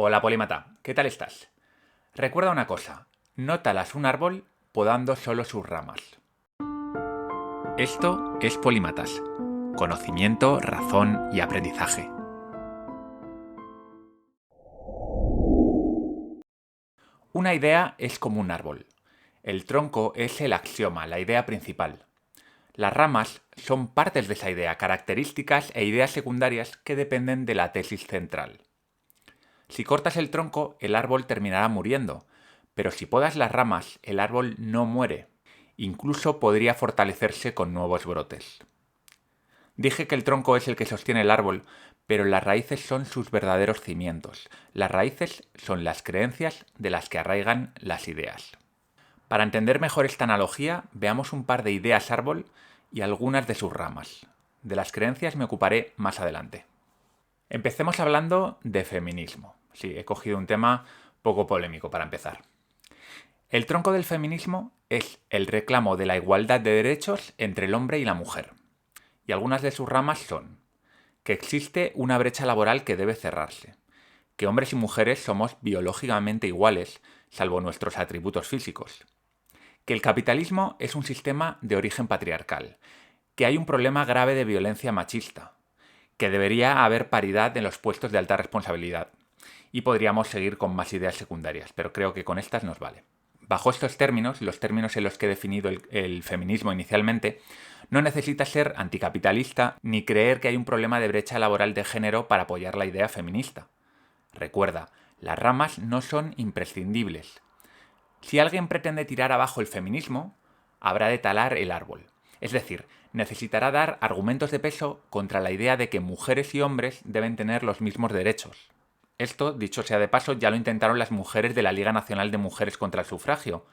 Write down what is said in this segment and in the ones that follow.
Hola Polímata, ¿qué tal estás? Recuerda una cosa, no talas un árbol podando solo sus ramas. Esto es Polímatas, conocimiento, razón y aprendizaje. Una idea es como un árbol. El tronco es el axioma, la idea principal. Las ramas son partes de esa idea, características e ideas secundarias que dependen de la tesis central. Si cortas el tronco, el árbol terminará muriendo, pero si podas las ramas, el árbol no muere. Incluso podría fortalecerse con nuevos brotes. Dije que el tronco es el que sostiene el árbol, pero las raíces son sus verdaderos cimientos. Las raíces son las creencias de las que arraigan las ideas. Para entender mejor esta analogía, veamos un par de ideas árbol y algunas de sus ramas. De las creencias me ocuparé más adelante. Empecemos hablando de feminismo. Sí, he cogido un tema poco polémico para empezar. El tronco del feminismo es el reclamo de la igualdad de derechos entre el hombre y la mujer. Y algunas de sus ramas son que existe una brecha laboral que debe cerrarse, que hombres y mujeres somos biológicamente iguales, salvo nuestros atributos físicos, que el capitalismo es un sistema de origen patriarcal, que hay un problema grave de violencia machista, que debería haber paridad en los puestos de alta responsabilidad. Y podríamos seguir con más ideas secundarias, pero creo que con estas nos vale. Bajo estos términos, los términos en los que he definido el feminismo inicialmente, no necesitas ser anticapitalista ni creer que hay un problema de brecha laboral de género para apoyar la idea feminista. Recuerda, las ramas no son imprescindibles. Si alguien pretende tirar abajo el feminismo, habrá de talar el árbol. Es decir, necesitará dar argumentos de peso contra la idea de que mujeres y hombres deben tener los mismos derechos. Esto, dicho sea de paso, ya lo intentaron las mujeres de la Liga Nacional de Mujeres contra el Sufragio,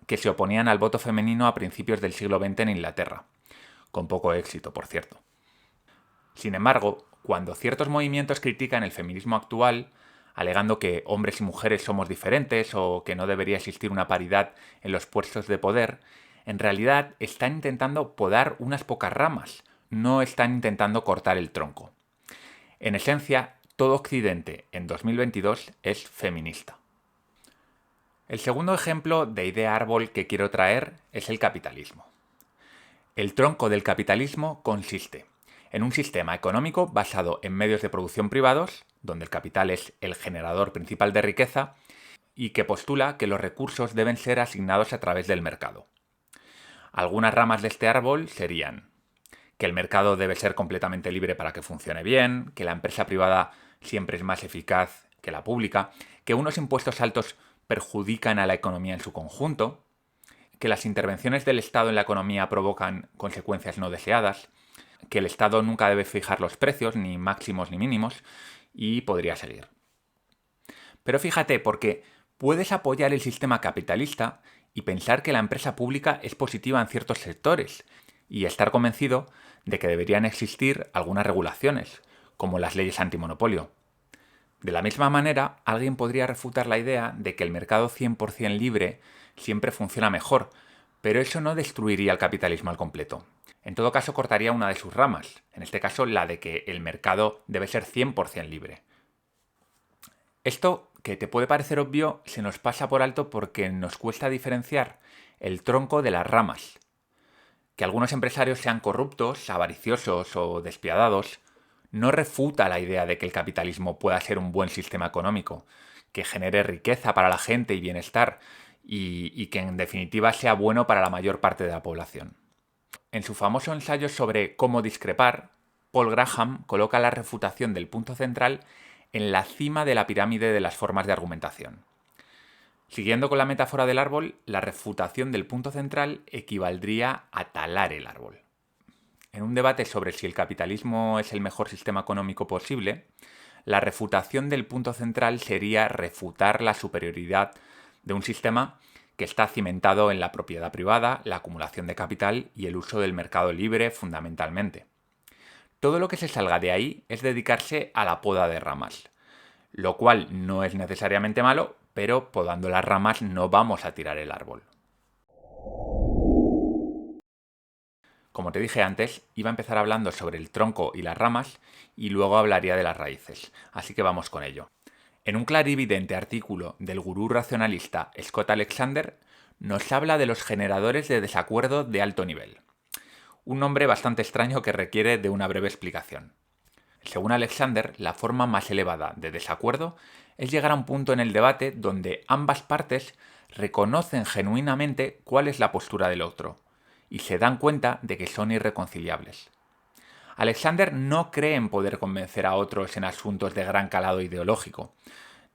que se oponían al voto femenino a principios del siglo XX en Inglaterra. Con poco éxito, por cierto. Sin embargo, cuando ciertos movimientos critican el feminismo actual, alegando que hombres y mujeres somos diferentes o que no debería existir una paridad en los puestos de poder, en realidad están intentando podar unas pocas ramas, no están intentando cortar el tronco. En esencia, todo Occidente en 2022 es feminista. El segundo ejemplo de idea árbol que quiero traer es el capitalismo. El tronco del capitalismo consiste en un sistema económico basado en medios de producción privados, donde el capital es el generador principal de riqueza, y que postula que los recursos deben ser asignados a través del mercado. Algunas ramas de este árbol serían que el mercado debe ser completamente libre para que funcione bien, que la empresa privada siempre es más eficaz que la pública, que unos impuestos altos perjudican a la economía en su conjunto, que las intervenciones del Estado en la economía provocan consecuencias no deseadas, que el Estado nunca debe fijar los precios, ni máximos ni mínimos, y podría seguir. Pero fíjate, porque puedes apoyar el sistema capitalista y pensar que la empresa pública es positiva en ciertos sectores, y estar convencido de que deberían existir algunas regulaciones, como las leyes antimonopolio. De la misma manera, alguien podría refutar la idea de que el mercado 100% libre siempre funciona mejor, pero eso no destruiría el capitalismo al completo. En todo caso, cortaría una de sus ramas, en este caso la de que el mercado debe ser 100% libre. Esto, que te puede parecer obvio, se nos pasa por alto porque nos cuesta diferenciar el tronco de las ramas. Que algunos empresarios sean corruptos, avariciosos o despiadados no refuta la idea de que el capitalismo pueda ser un buen sistema económico, que genere riqueza para la gente y bienestar, y que en definitiva sea bueno para la mayor parte de la población. En su famoso ensayo sobre cómo discrepar, Paul Graham coloca la refutación del punto central en la cima de la pirámide de las formas de argumentación. Siguiendo con la metáfora del árbol, la refutación del punto central equivaldría a talar el árbol. En un debate sobre si el capitalismo es el mejor sistema económico posible, la refutación del punto central sería refutar la superioridad de un sistema que está cimentado en la propiedad privada, la acumulación de capital y el uso del mercado libre fundamentalmente. Todo lo que se salga de ahí es dedicarse a la poda de ramas, lo cual no es necesariamente malo, pero podando las ramas no vamos a tirar el árbol. Como te dije antes, iba a empezar hablando sobre el tronco y las ramas y luego hablaría de las raíces, así que vamos con ello. En un clarividente artículo del gurú racionalista Scott Alexander, nos habla de los generadores de desacuerdo de alto nivel. Un nombre bastante extraño que requiere de una breve explicación. Según Alexander, la forma más elevada de desacuerdo es llegar a un punto en el debate donde ambas partes reconocen genuinamente cuál es la postura del otro y se dan cuenta de que son irreconciliables. Alexander no cree en poder convencer a otros en asuntos de gran calado ideológico.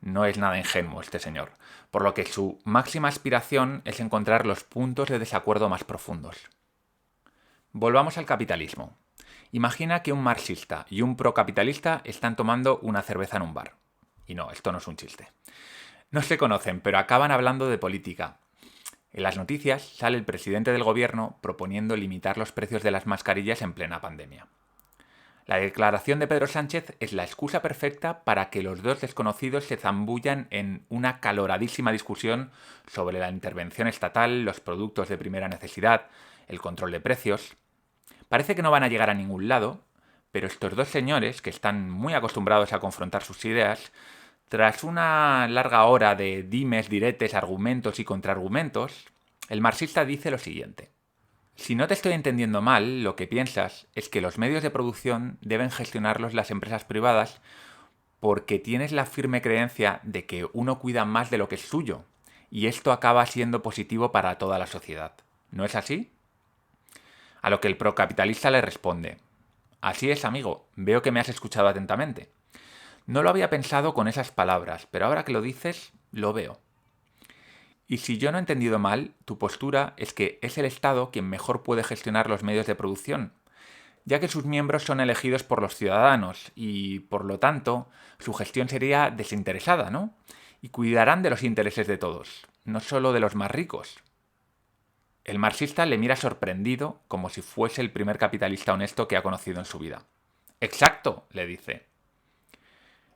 No es nada ingenuo este señor, por lo que su máxima aspiración es encontrar los puntos de desacuerdo más profundos. Volvamos al capitalismo. Imagina que un marxista y un procapitalista están tomando una cerveza en un bar. Y no, esto no es un chiste. No se conocen, pero acaban hablando de política. En las noticias sale el presidente del gobierno proponiendo limitar los precios de las mascarillas en plena pandemia. La declaración de Pedro Sánchez es la excusa perfecta para que los dos desconocidos se zambullan en una acaloradísima discusión sobre la intervención estatal, los productos de primera necesidad, el control de precios. Parece que no van a llegar a ningún lado, pero estos dos señores, que están muy acostumbrados a confrontar sus ideas, tras una larga hora de dimes, diretes, argumentos y contraargumentos, el marxista dice lo siguiente. Si no te estoy entendiendo mal, lo que piensas es que los medios de producción deben gestionarlos las empresas privadas porque tienes la firme creencia de que uno cuida más de lo que es suyo, y esto acaba siendo positivo para toda la sociedad. ¿No es así? A lo que el procapitalista le responde, así es, amigo, veo que me has escuchado atentamente. No lo había pensado con esas palabras, pero ahora que lo dices, lo veo. Y si yo no he entendido mal, tu postura es que es el Estado quien mejor puede gestionar los medios de producción, ya que sus miembros son elegidos por los ciudadanos y, por lo tanto, su gestión sería desinteresada, ¿no? Y cuidarán de los intereses de todos, no solo de los más ricos. El marxista le mira sorprendido, como si fuese el primer capitalista honesto que ha conocido en su vida. ¡Exacto!, le dice.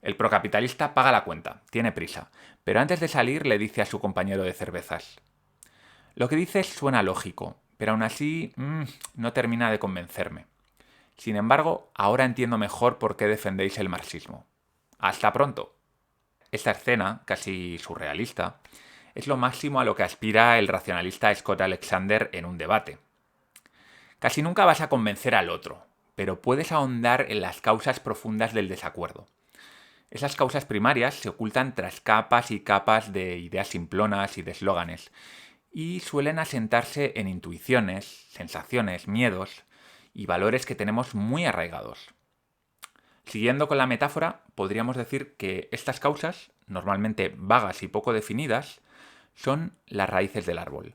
El procapitalista paga la cuenta, tiene prisa, pero antes de salir le dice a su compañero de cervezas. Lo que dices suena lógico, pero aún así no termina de convencerme. Sin embargo, ahora entiendo mejor por qué defendéis el marxismo. ¡Hasta pronto! Esta escena, casi surrealista, es lo máximo a lo que aspira el racionalista Scott Alexander en un debate. Casi nunca vas a convencer al otro, pero puedes ahondar en las causas profundas del desacuerdo. Esas causas primarias se ocultan tras capas y capas de ideas simplonas y de eslóganes, y suelen asentarse en intuiciones, sensaciones, miedos y valores que tenemos muy arraigados. Siguiendo con la metáfora, podríamos decir que estas causas, normalmente vagas y poco definidas, son las raíces del árbol.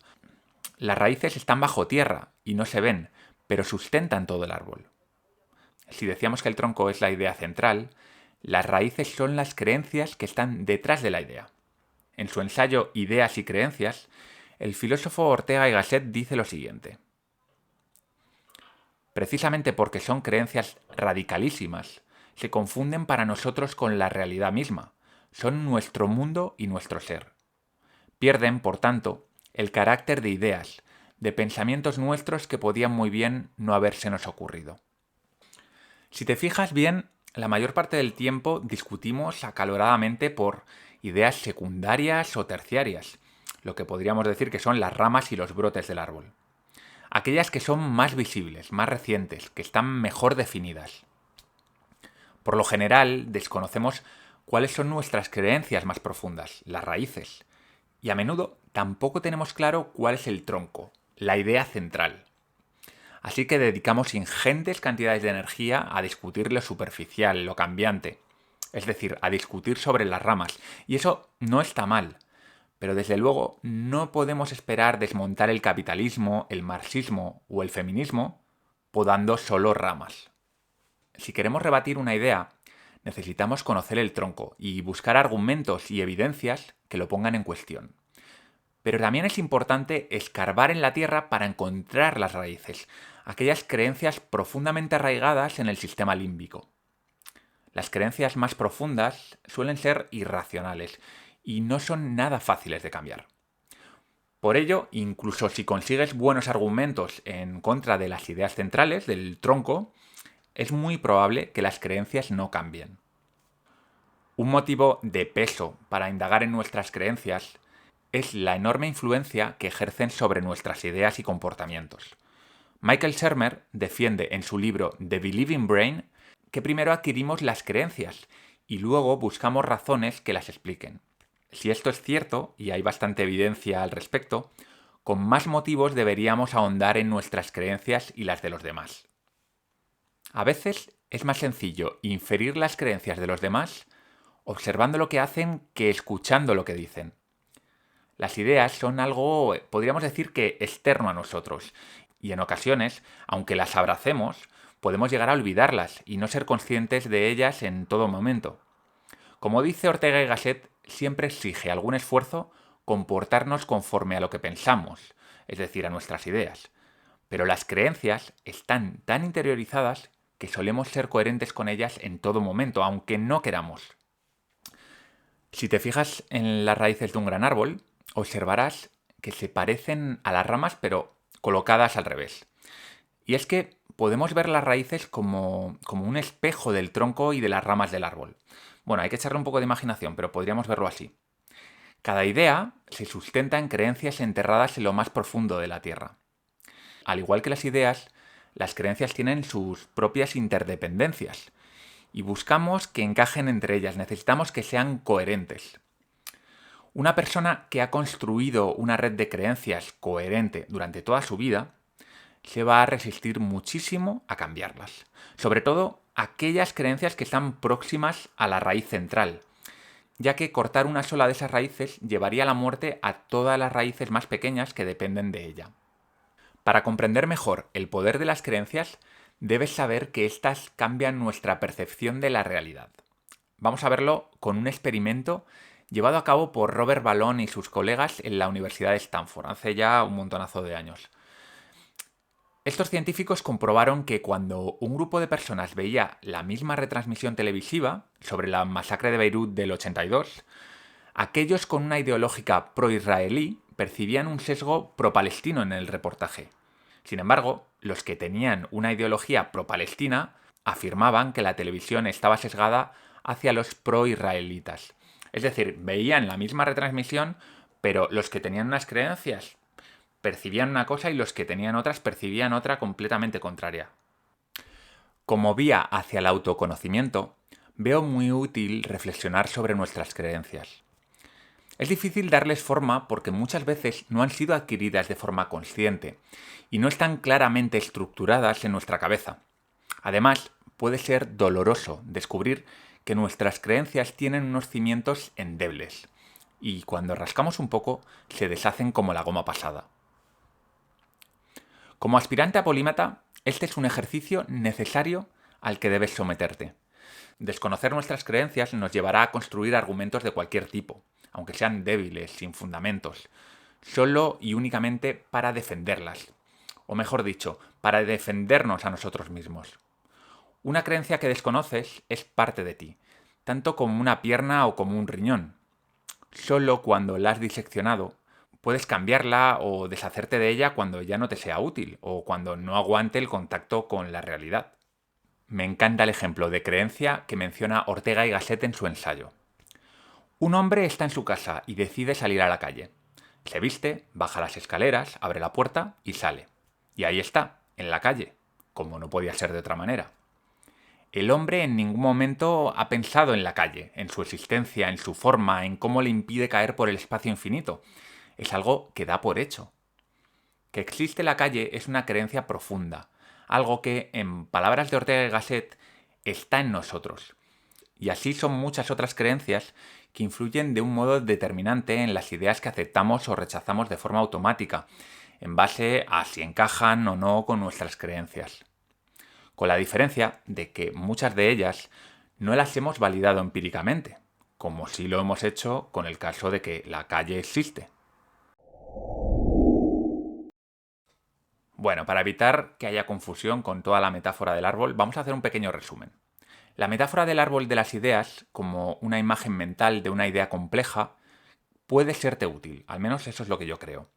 Las raíces están bajo tierra y no se ven, pero sustentan todo el árbol. Si decíamos que el tronco es la idea central, las raíces son las creencias que están detrás de la idea. En su ensayo Ideas y creencias, el filósofo Ortega y Gasset dice lo siguiente. Precisamente porque son creencias radicalísimas, se confunden para nosotros con la realidad misma. Son nuestro mundo y nuestro ser. Pierden, por tanto, el carácter de ideas, de pensamientos nuestros que podían muy bien no habérsenos ocurrido. Si te fijas bien, la mayor parte del tiempo discutimos acaloradamente por ideas secundarias o terciarias, lo que podríamos decir que son las ramas y los brotes del árbol. Aquellas que son más visibles, más recientes, que están mejor definidas. Por lo general, desconocemos cuáles son nuestras creencias más profundas, las raíces, y a menudo tampoco tenemos claro cuál es el tronco, la idea central. Así que dedicamos ingentes cantidades de energía a discutir lo superficial, lo cambiante, es decir, a discutir sobre las ramas, y eso no está mal. Pero desde luego no podemos esperar desmontar el capitalismo, el marxismo o el feminismo podando solo ramas. Si queremos rebatir una idea, necesitamos conocer el tronco y buscar argumentos y evidencias que lo pongan en cuestión. Pero también es importante escarbar en la tierra para encontrar las raíces, aquellas creencias profundamente arraigadas en el sistema límbico. Las creencias más profundas suelen ser irracionales y no son nada fáciles de cambiar. Por ello, incluso si consigues buenos argumentos en contra de las ideas centrales, del tronco, es muy probable que las creencias no cambien. Un motivo de peso para indagar en nuestras creencias es la enorme influencia que ejercen sobre nuestras ideas y comportamientos. Michael Shermer defiende en su libro The Believing Brain que primero adquirimos las creencias y luego buscamos razones que las expliquen. Si esto es cierto, y hay bastante evidencia al respecto, con más motivos deberíamos ahondar en nuestras creencias y las de los demás. A veces es más sencillo inferir las creencias de los demás observando lo que hacen que escuchando lo que dicen. Las ideas son algo, podríamos decir que externo a nosotros, y en ocasiones, aunque las abracemos, podemos llegar a olvidarlas y no ser conscientes de ellas en todo momento. Como dice Ortega y Gasset, siempre exige algún esfuerzo comportarnos conforme a lo que pensamos, es decir, a nuestras ideas. Pero las creencias están tan interiorizadas que solemos ser coherentes con ellas en todo momento, aunque no queramos. Si te fijas en las raíces de un gran árbol, observarás que se parecen a las ramas pero colocadas al revés. Y es que podemos ver las raíces como un espejo del tronco y de las ramas del árbol. Bueno, hay que echarle un poco de imaginación, pero podríamos verlo así. Cada idea se sustenta en creencias enterradas en lo más profundo de la tierra. Al igual que las ideas, las creencias tienen sus propias interdependencias y buscamos que encajen entre ellas, necesitamos que sean coherentes. Una persona que ha construido una red de creencias coherente durante toda su vida se va a resistir muchísimo a cambiarlas. Sobre todo aquellas creencias que están próximas a la raíz central, ya que cortar una sola de esas raíces llevaría a la muerte a todas las raíces más pequeñas que dependen de ella. Para comprender mejor el poder de las creencias, debes saber que éstas cambian nuestra percepción de la realidad. Vamos a verlo con un experimento llevado a cabo por Robert Ballon y sus colegas en la Universidad de Stanford, hace ya un montonazo de años. Estos científicos comprobaron que cuando un grupo de personas veía la misma retransmisión televisiva sobre la masacre de Beirut del 82, aquellos con una ideológica pro-israelí percibían un sesgo pro-palestino en el reportaje. Sin embargo, los que tenían una ideología pro-palestina afirmaban que la televisión estaba sesgada hacia los pro-israelitas. Es decir, veían la misma retransmisión, pero los que tenían unas creencias percibían una cosa y los que tenían otras percibían otra completamente contraria. Como vía hacia el autoconocimiento, veo muy útil reflexionar sobre nuestras creencias. Es difícil darles forma porque muchas veces no han sido adquiridas de forma consciente y no están claramente estructuradas en nuestra cabeza. Además, puede ser doloroso descubrir que nuestras creencias tienen unos cimientos endebles y cuando rascamos un poco se deshacen como la goma pasada. Como aspirante a polímata, este es un ejercicio necesario al que debes someterte. Desconocer nuestras creencias nos llevará a construir argumentos de cualquier tipo, aunque sean débiles, sin fundamentos, solo y únicamente para defenderlas, o mejor dicho, para defendernos a nosotros mismos. Una creencia que desconoces es parte de ti, tanto como una pierna o como un riñón. Solo cuando la has diseccionado, puedes cambiarla o deshacerte de ella cuando ya no te sea útil o cuando no aguante el contacto con la realidad. Me encanta el ejemplo de creencia que menciona Ortega y Gasset en su ensayo. Un hombre está en su casa y decide salir a la calle. Se viste, baja las escaleras, abre la puerta y sale. Y ahí está, en la calle, como no podía ser de otra manera. El hombre en ningún momento ha pensado en la calle, en su existencia, en su forma, en cómo le impide caer por el espacio infinito. Es algo que da por hecho. Que existe la calle es una creencia profunda, algo que, en palabras de Ortega y Gasset, está en nosotros. Y así son muchas otras creencias que influyen de un modo determinante en las ideas que aceptamos o rechazamos de forma automática, en base a si encajan o no con nuestras creencias. Con la diferencia de que muchas de ellas no las hemos validado empíricamente, como si lo hemos hecho con el caso de que la calle existe. Bueno, para evitar que haya confusión con toda la metáfora del árbol, vamos a hacer un pequeño resumen. La metáfora del árbol de las ideas, como una imagen mental de una idea compleja, puede serte útil, al menos eso es lo que yo creo.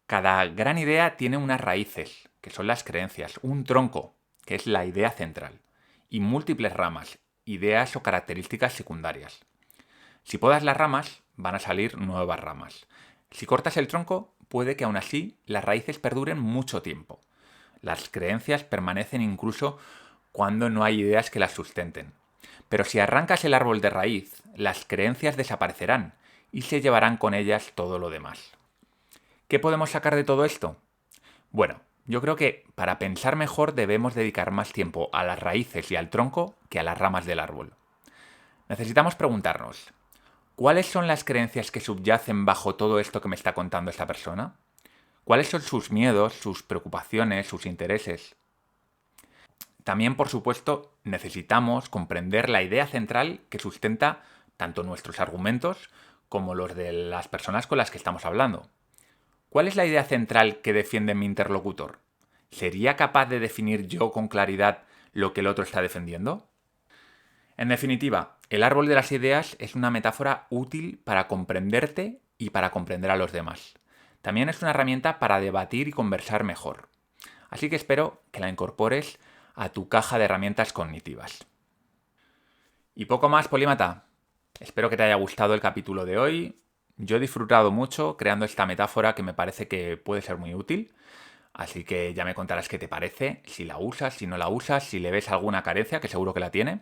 Cada gran idea tiene unas raíces, que son las creencias, un tronco, que es la idea central, y múltiples ramas, ideas o características secundarias. Si podas las ramas, van a salir nuevas ramas. Si cortas el tronco, puede que aún así las raíces perduren mucho tiempo. Las creencias permanecen incluso cuando no hay ideas que las sustenten. Pero si arrancas el árbol de raíz, las creencias desaparecerán y se llevarán con ellas todo lo demás. ¿Qué podemos sacar de todo esto? Bueno, yo creo que para pensar mejor debemos dedicar más tiempo a las raíces y al tronco que a las ramas del árbol. Necesitamos preguntarnos, ¿cuáles son las creencias que subyacen bajo todo esto que me está contando esta persona? ¿Cuáles son sus miedos, sus preocupaciones, sus intereses? También, por supuesto, necesitamos comprender la idea central que sustenta tanto nuestros argumentos como los de las personas con las que estamos hablando. ¿Cuál es la idea central que defiende mi interlocutor? ¿Sería capaz de definir yo con claridad lo que el otro está defendiendo? En definitiva, el árbol de las ideas es una metáfora útil para comprenderte y para comprender a los demás. También es una herramienta para debatir y conversar mejor. Así que espero que la incorpores a tu caja de herramientas cognitivas. Y poco más, polímata. Espero que te haya gustado el capítulo de hoy. Yo he disfrutado mucho creando esta metáfora que me parece que puede ser muy útil. Así que ya me contarás qué te parece, si la usas, si no la usas, si le ves alguna carencia, que seguro que la tiene.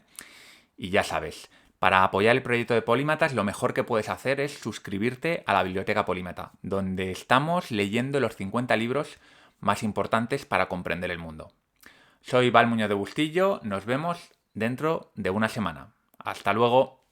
Y ya sabes, para apoyar el proyecto de Polímatas, lo mejor que puedes hacer es suscribirte a la Biblioteca Polímata, donde estamos leyendo los 50 libros más importantes para comprender el mundo. Soy Val Muñoz de Bustillo, nos vemos dentro de una semana. ¡Hasta luego!